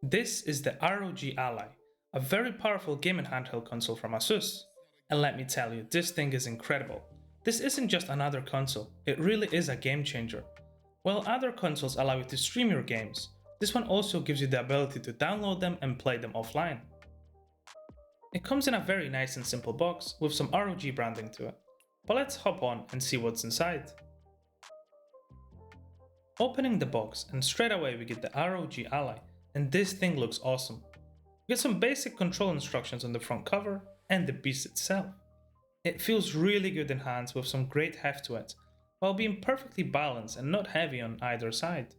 This is the ROG Ally, a very powerful gaming handheld console from ASUS. And let me tell you, this thing is incredible. This isn't just another console, it really is a game changer. While other consoles allow you to stream your games, this one also gives you the ability to download them and play them offline. It comes in a very nice and simple box with some ROG branding to it. But let's hop on and see what's inside. Opening the box, and straight away we get the ROG Ally, and this thing looks awesome. We get some basic control instructions on the front cover and the beast itself. It feels really good in hands with some great heft to it, while being perfectly balanced and not heavy on either side.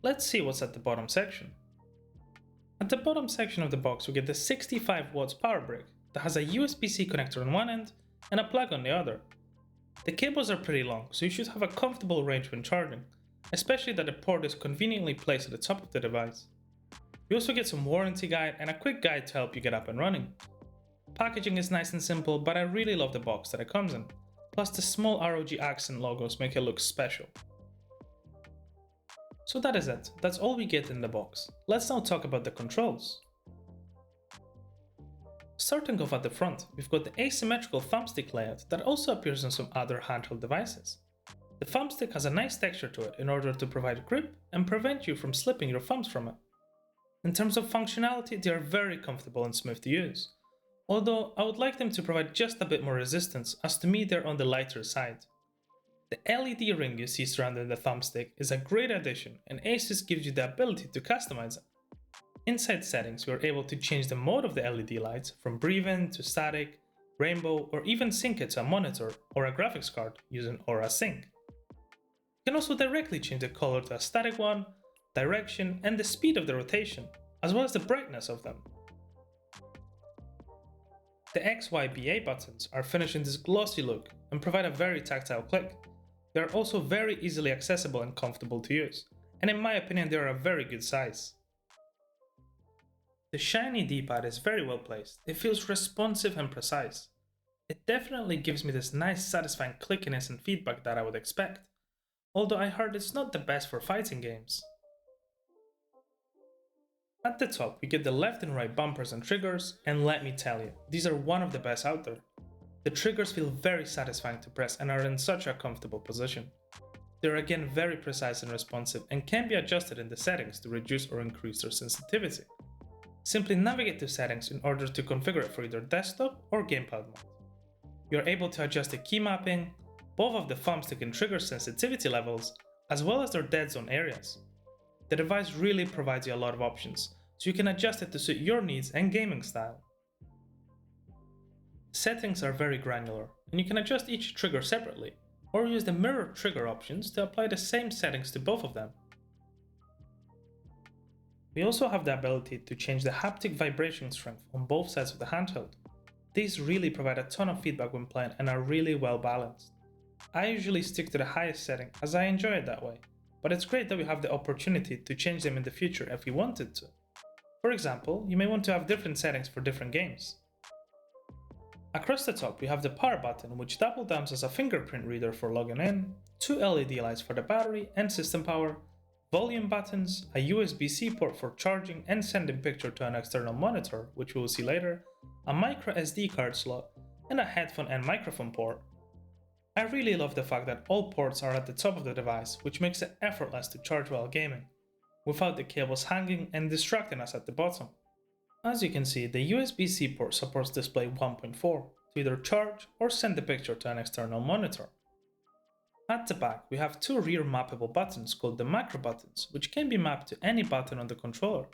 Let's see what's at the bottom section. At the bottom section of the box we get the 65 watts power brick that has a USB-C connector on one end and a plug on the other. The cables are pretty long, so you should have a comfortable range when charging, especially that the port is conveniently placed at the top of the device. You also get some warranty guide and a quick guide to help you get up and running. Packaging is nice and simple, but I really love the box that it comes in, plus the small ROG accent logos make it look special. So that is it, that's all we get in the box. Let's now talk about the controls. Starting off at the front, we've got the asymmetrical thumbstick layout that also appears on some other handheld devices. The thumbstick has a nice texture to it in order to provide grip and prevent you from slipping your thumbs from it. In terms of functionality, they are very comfortable and smooth to use, although I would like them to provide just a bit more resistance, as to me they're on the lighter side. The LED ring you see surrounding the thumbstick is a great addition, and ASUS gives you the ability to customize it. Inside settings, we are able to change the mode of the LED lights from breathe-in to static, rainbow, or even sync it to a monitor or a graphics card using Aura Sync. You can also directly change the color to a static one, direction, and the speed of the rotation, as well as the brightness of them. The XYBA buttons are finished in this glossy look and provide a very tactile click. They are also very easily accessible and comfortable to use, and in my opinion they are a very good size. The shiny D-pad is very well placed, it feels responsive and precise. It definitely gives me this nice satisfying clickiness and feedback that I would expect, although I heard it's not the best for fighting games. At the top we get the left and right bumpers and triggers, and let me tell you, these are one of the best out there. The triggers feel very satisfying to press and are in such a comfortable position. They are again very precise and responsive and can be adjusted in the settings to reduce or increase their sensitivity. Simply navigate to settings in order to configure it for either desktop or gamepad mode. You are able to adjust the key mapping, both of the thumbstick and trigger sensitivity levels, as well as their dead zone areas. The device really provides you a lot of options, so you can adjust it to suit your needs and gaming style. Settings are very granular, and you can adjust each trigger separately, or use the mirror trigger options to apply the same settings to both of them. We also have the ability to change the haptic vibration strength on both sides of the handheld. These really provide a ton of feedback when playing and are really well balanced. I usually stick to the highest setting as I enjoy it that way, but it's great that we have the opportunity to change them in the future if we wanted to. For example, you may want to have different settings for different games. Across the top we have the power button, which double downs as a fingerprint reader for logging in, 2 LED lights for the battery and system power, volume buttons, a USB-C port for charging and sending picture to an external monitor, which we will see later, a micro SD card slot, and a headphone and microphone port. I really love the fact that all ports are at the top of the device, which makes it effortless to charge while gaming, without the cables hanging and distracting us at the bottom. As you can see, the USB-C port supports display 1.4 to either charge or send the picture to an external monitor. At the back, we have 2 rear mappable buttons called the macro buttons, which can be mapped to any button on the controller.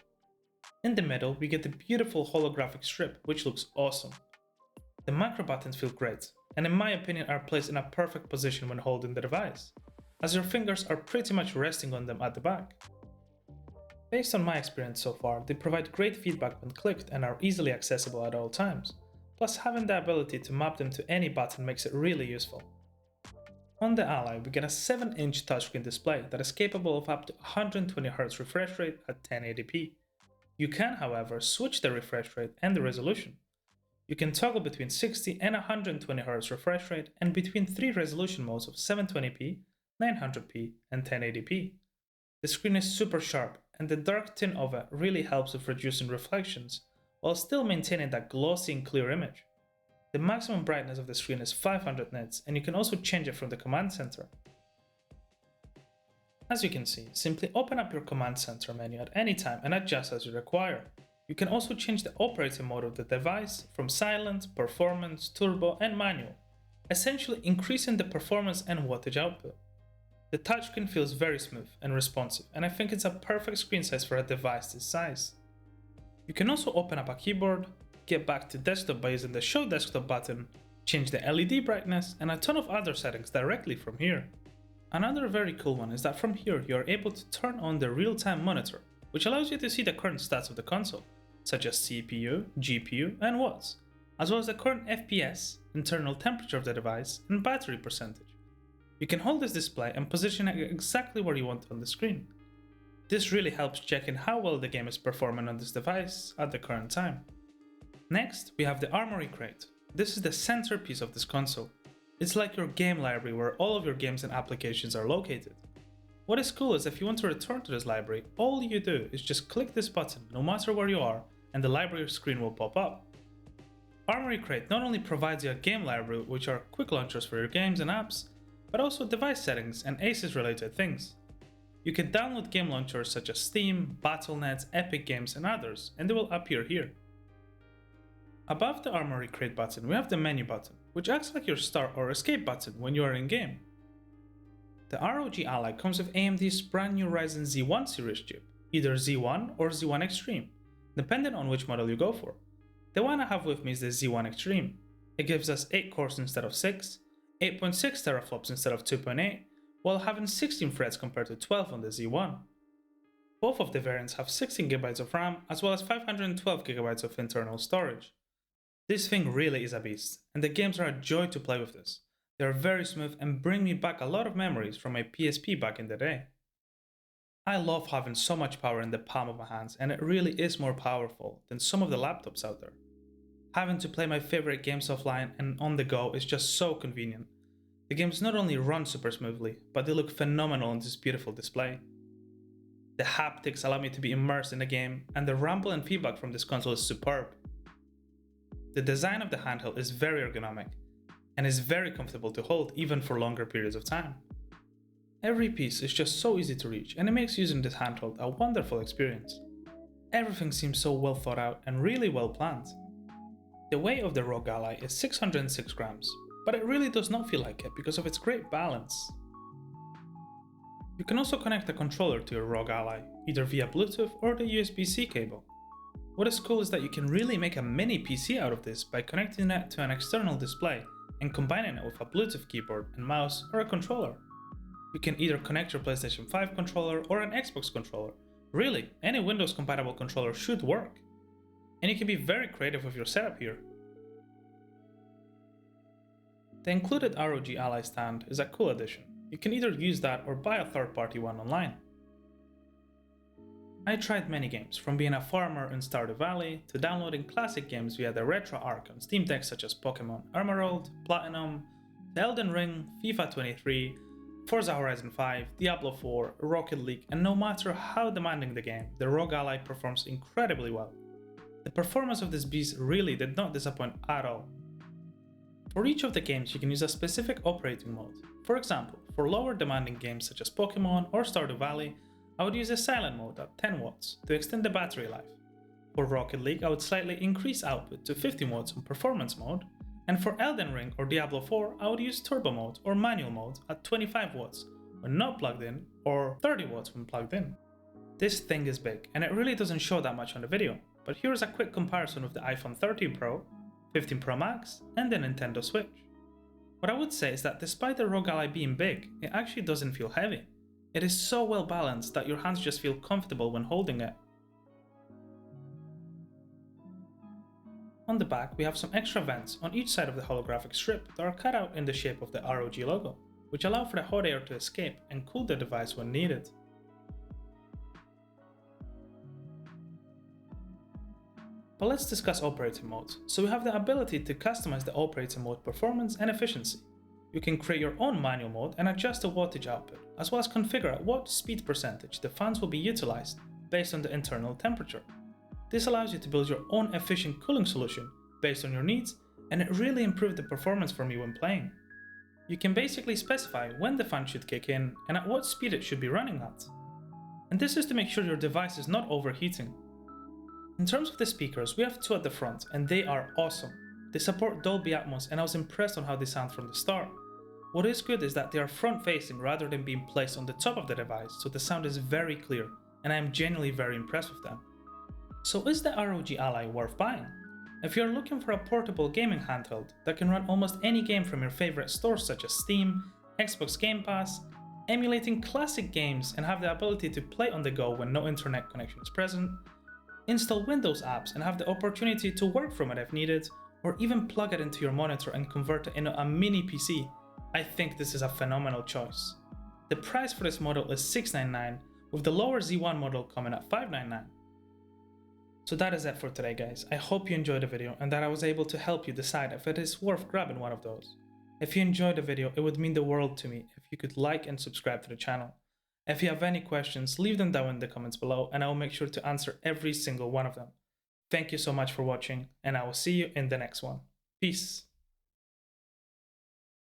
In the middle, we get the beautiful holographic strip, which looks awesome. The macro buttons feel great, and in my opinion are placed in a perfect position when holding the device, as your fingers are pretty much resting on them at the back. Based on my experience so far, they provide great feedback when clicked and are easily accessible at all times, plus having the ability to map them to any button makes it really useful. On the Ally, we get a 7-inch touchscreen display that is capable of up to 120Hz refresh rate at 1080p. You can, however, switch the refresh rate and the resolution. You can toggle between 60 and 120Hz refresh rate and between 3 resolution modes of 720p, 900p, and 1080p. The screen is super sharp and the dark tint of it really helps with reducing reflections while still maintaining that glossy and clear image. The maximum brightness of the screen is 500 nits, and you can also change it from the command center. As you can see, simply open up your command center menu at any time and adjust as you require. You can also change the operating mode of the device from silent, performance, turbo, and manual, essentially increasing the performance and wattage output. The touchscreen feels very smooth and responsive, and I think it's a perfect screen size for a device this size. You can also open up a keyboard, get back to desktop by using the Show Desktop button, change the LED brightness, and a ton of other settings directly from here. Another very cool one is that from here you are able to turn on the real-time monitor, which allows you to see the current stats of the console, such as CPU, GPU, and watts, as well as the current FPS, internal temperature of the device, and battery percentage. You can hold this display and position it exactly where you want on the screen. This really helps checking how well the game is performing on this device at the current time. Next, we have the Armoury Crate. This is the centerpiece of this console. It's like your game library where all of your games and applications are located. What is cool is if you want to return to this library, all you do is just click this button no matter where you are, and the library screen will pop up. Armoury Crate not only provides you a game library, which are quick launchers for your games and apps, but also device settings and ASUS related things. You can download game launchers such as Steam, Battle.net, Epic Games, and others, and they will appear here. Above the Armoury Crate button, we have the menu button, which acts like your start or escape button when you are in game. The ROG Ally comes with AMD's brand new Ryzen Z1 series chip, either Z1 or Z1 Extreme, depending on which model you go for. The one I have with me is the Z1 Extreme. It gives us 8 cores instead of 6, 8.6 teraflops instead of 2.8, while having 16 threads compared to 12 on the Z1. Both of the variants have 16GB of RAM as well as 512GB of internal storage. This thing really is a beast, and the games are a joy to play with this. They are very smooth and bring me back a lot of memories from my PSP back in the day. I love having so much power in the palm of my hands, and it really is more powerful than some of the laptops out there. Having to play my favorite games offline and on the go is just so convenient. The games not only run super smoothly, but they look phenomenal on this beautiful display. The haptics allow me to be immersed in the game, and the rumble and feedback from this console is superb. The design of the handheld is very ergonomic, and is very comfortable to hold even for longer periods of time. Every piece is just so easy to reach, and it makes using this handheld a wonderful experience. Everything seems so well thought out and really well planned. The weight of the ROG Ally is 606 grams, but it really does not feel like it because of its great balance. You can also connect a controller to your ROG Ally, either via Bluetooth or the USB-C cable. What is cool is that you can really make a mini PC out of this by connecting it to an external display and combining it with a Bluetooth keyboard and mouse or a controller. You can either connect your PlayStation 5 controller or an Xbox controller. Really, any Windows compatible controller should work. And you can be very creative with your setup here. The included ROG Ally stand is a cool addition. You can either use that or buy a third-party one online. I tried many games, from being a farmer in Stardew Valley to downloading classic games via the RetroArch on Steam Deck such as Pokemon Emerald, Platinum, the Elden Ring, FIFA 23, Forza Horizon 5, Diablo 4, Rocket League, and no matter how demanding the game, the ROG Ally performs incredibly well. The performance of this beast really did not disappoint at all. For each of the games you can use a specific operating mode. For example, for lower demanding games such as Pokemon or Stardew Valley, I would use the silent mode at 10 watts to extend the battery life. For Rocket League, I would slightly increase output to 15 watts on performance mode, and for Elden Ring or Diablo 4, I would use turbo mode or manual mode at 25 watts when not plugged in, or 30 watts when plugged in. This thing is big, and it really doesn't show that much on the video, but here's a quick comparison with the iPhone 13 Pro, 15 Pro Max, and the Nintendo Switch. What I would say is that despite the ROG Ally being big, it actually doesn't feel heavy. It is so well balanced that your hands just feel comfortable when holding it. On the back, we have some extra vents on each side of the holographic strip that are cut out in the shape of the ROG logo, which allow for the hot air to escape and cool the device when needed. But let's discuss operating modes. So we have the ability to customize the operating mode performance and efficiency. You can create your own manual mode and adjust the wattage output, as well as configure at what speed percentage the fans will be utilized. based on the internal temperature. This allows you to build your own efficient cooling solution based on your needs, and it really improved the performance for me when playing. You can basically specify when the fan should kick in and at what speed it should be running at. And this is to make sure your device is not overheating. In terms of the speakers, we have two at the front and they are awesome. They support Dolby Atmos and I was impressed on how they sound from the start. What is good is that they are front facing rather than being placed on the top of the device, so the sound is very clear and I am genuinely very impressed with them. So is the ROG Ally worth buying? If you're looking for a portable gaming handheld that can run almost any game from your favorite stores such as Steam, Xbox Game Pass, emulating classic games and have the ability to play on the go when no internet connection is present, install Windows apps and have the opportunity to work from it if needed, or even plug it into your monitor and convert it into a mini PC, I think this is a phenomenal choice. The price for this model is $699, with the lower Z1 model coming at $599. So that is it for today guys. I hope you enjoyed the video and that I was able to help you decide if it is worth grabbing one of those. If you enjoyed the video, it would mean the world to me if you could like and subscribe to the channel. If you have any questions, leave them down in the comments below and I will make sure to answer every single one of them. Thank you so much for watching and I will see you in the next one. Peace.